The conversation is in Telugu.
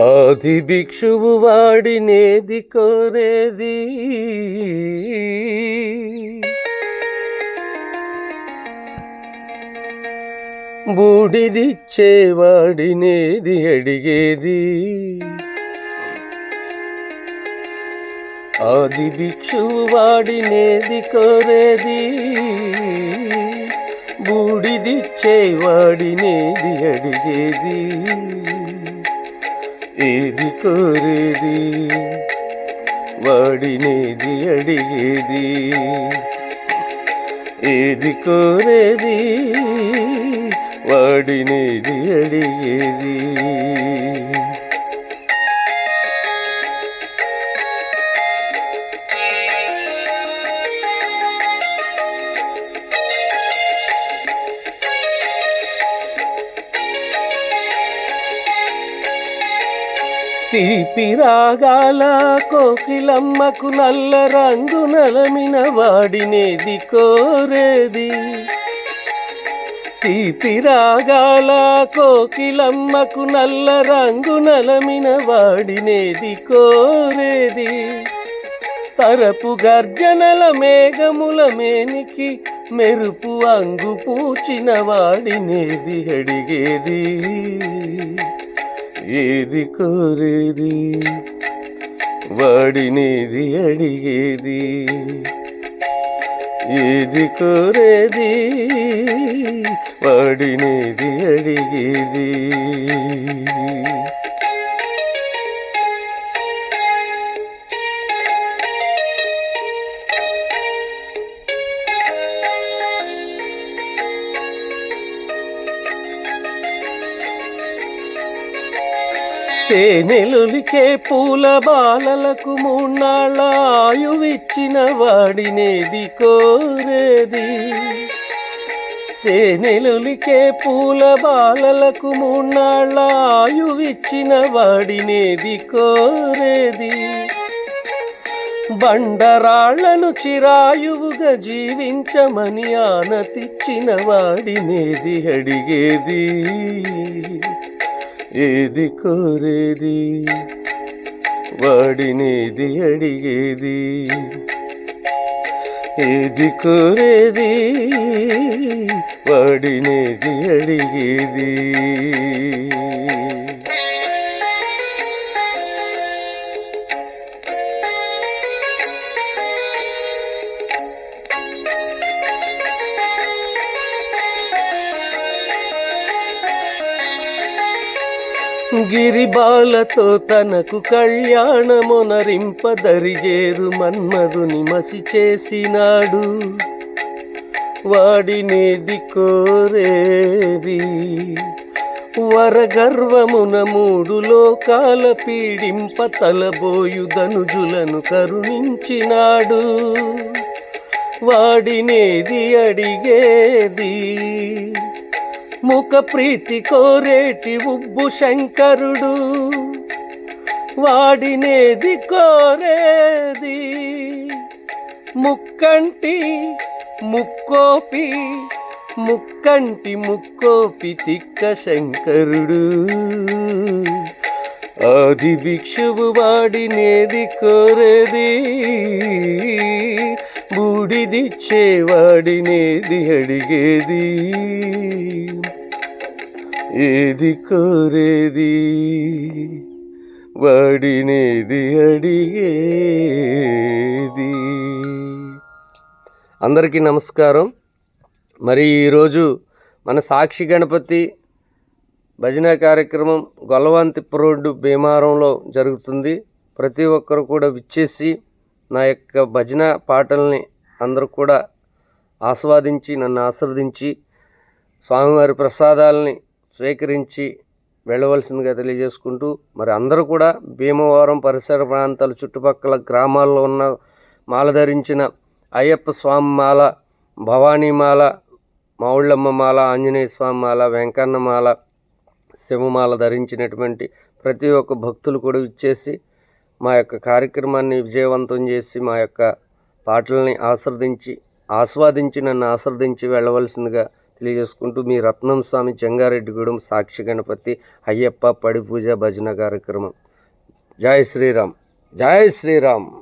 ఆది భిక్షువు వాడినేది కోరేది, బూడిదిచ్చేవాడినేది అడిగేది. ఆది భిక్షువు వాడినేది కోరేది, బూడిదిచ్చేవాడినేది అడిగేది. ఏది కోరేది వాడినేది అడిగేది, ఏది కోరేది వాడినేది అడిగేది. తీపి రాగాల కోకిలమ్మకు నల్ల రంగు నలమిన వాడినేది కోరేది. తీపి రాగాల కోకిలమ్మకు నల్ల రంగు నలమిన వాడినేది కోరేది. తరపు గర్జనల మేఘముల మేనికి మెరుపు అంగు పూచిన వాడినేది అడిగేది. ఏది కోరేది వాడినేది అడిగేది, ఏది కోరేది వాడినేది అడిగేది. తేనెలులికే పూల బాలలకు మూన్నాళ్ళ ఆయువిచ్చిన వాడినేది కోరేది. తేనెలులికే పూల బాలలకు మూన్నాళ్ళ ఆయువిచ్చిన వాడినేది కోరేది. బండరాళ్లను చిరాయువుగా జీవించమని ఆనతిచ్చిన వాడినేది అడిగేది. ఏది కోరేది వాడినేది అడిగేది, ఏది కోరేది వాడినేది అడిగేది. గిరిబాలతో తనకు కళ్యాణమునరింపదరిజేరు మన్మధుని మసి చేసినాడు వాడినేది కోరేది. వరగర్వమున మూడు లోకాల పీడింప తలబోయు ధనుజులను కరుణించినాడు వాడినేది అడిగేది. ముఖ ప్రీతి కోరేటి ఉబ్బు శంకరుడు వాడినేది కోరేది. ముక్కంటి ముక్కోపి ముక్కంటి ముక్కోపి తిక్క శంకరుడు. ఆది భిక్షువు వాడినేది కోరేది, బూడిదిచ్చేవాడినేది అడిగేది. ఏది కోరేది వాడినేది అడిగేది. అందరికీ నమస్కారం. మరి ఈరోజు మన సాక్షి గణపతి భజన కార్యక్రమం గొల్లవాంతిప్ప రోడ్డు భీమారంలో జరుగుతుంది. ప్రతి ఒక్కరు కూడా విచ్చేసి నా యొక్క భజన పాటల్ని అందరూ కూడా ఆస్వాదించి నన్ను ఆశీర్వదించి స్వామివారి ప్రసాదాలని స్వీకరించి వెళ్ళవలసిందిగా తెలియజేసుకుంటూ, మరి అందరూ కూడా భీమవరం పరిసర ప్రాంతాల చుట్టుపక్కల గ్రామాల్లో ఉన్న మాల ధరించిన అయ్యప్ప స్వామి మాల, భవానీ మాల, మావుళ్ళమ్మ మాల, ఆంజనేయ స్వామి మాల, వెంకన్న మాల, శివమాల ధరించినటువంటి ప్రతి ఒక్క భక్తులు కూడా ఇచ్చేసి మా యొక్క కార్యక్రమాన్ని విజయవంతం చేసి మా యొక్క పాటలని ఆస్వాదించి నన్ను ఆశీర్వదించి వెళ్ళవలసిందిగా తెలియజేసుకుంటూ మీ రత్నం స్వామి చెంగారెడ్డిగూడెం సాక్షి గణపతి అయ్యప్ప పడి పూజ భజన కార్యక్రమం. జై శ్రీరామ్, జై శ్రీరామ్.